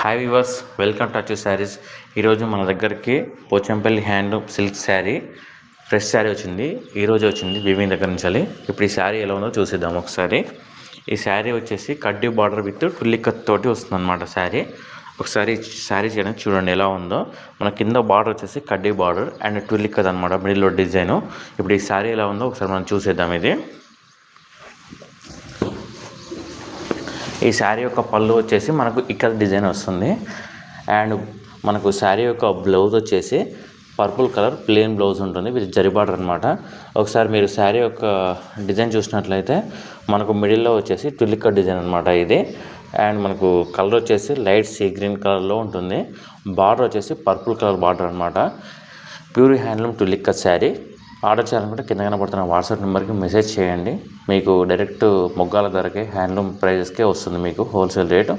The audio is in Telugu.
హాయ్ వివర్స్, వెల్కమ్ టు అచ్చు శారీస్. ఈరోజు మన దగ్గరికి Pochampally handloom silk sari fresh sari వచ్చింది. ఈరోజు వచ్చింది వివింగ్ దగ్గర నుంచి. ఇప్పుడు ఈ శారీ ఎలా ఉందో చూసిద్దాం ఒకసారి. ఈ శారీ వచ్చేసి కడ్డీ బార్డర్ విత్ టుల్లికత్ తోటి వస్తుంది అనమాట శారీ. ఒకసారి శారీ చేయడానికి చూడండి ఎలా ఉందో. మన కింద బార్డర్ వచ్చేసి కడ్డీ బార్డర్ అండ్ టుల్లికత్ అనమాట, మిడిల్లో డిజైన్. ఇప్పుడు ఈ శారీ ఎలా ఉందో ఒకసారి మనం చూసేద్దాం. ఈ శారీ యొక్క పళ్ళు వచ్చేసి మనకు ఇక్కడ డిజైన్ వస్తుంది. అండ్ మనకు శారీ యొక్క బ్లౌజ్ వచ్చేసి పర్పుల్ కలర్ ప్లెయిన్ బ్లౌజ్ ఉంటుంది విత్ జరీ బార్డర్ అనమాట. ఒకసారి మీరు శారీ యొక్క డిజైన్ చూసినట్లయితే మనకు మిడిల్లో వచ్చేసి టుల్లికత్ డిజైన్ అనమాట ఇది. అండ్ మనకు కలర్ వచ్చేసి లైట్ సీ గ్రీన్ కలర్లో ఉంటుంది. బార్డర్ వచ్చేసి పర్పుల్ కలర్ బార్డర్ అనమాట. ప్యూర్ హ్యాండ్లూమ్ టుల్లికత్ శారీ. ఆర్డర్ చేయాలనుకుంటే కింద కనబడుతున్న వాట్సాప్ నెంబర్కి మెసేజ్ చేయండి. మీకు డైరెక్ట్ మొగ్గాల ధరకే హ్యాండ్లూమ్ ప్రైజెస్కే వస్తుంది మీకు హోల్సేల్ రేటు.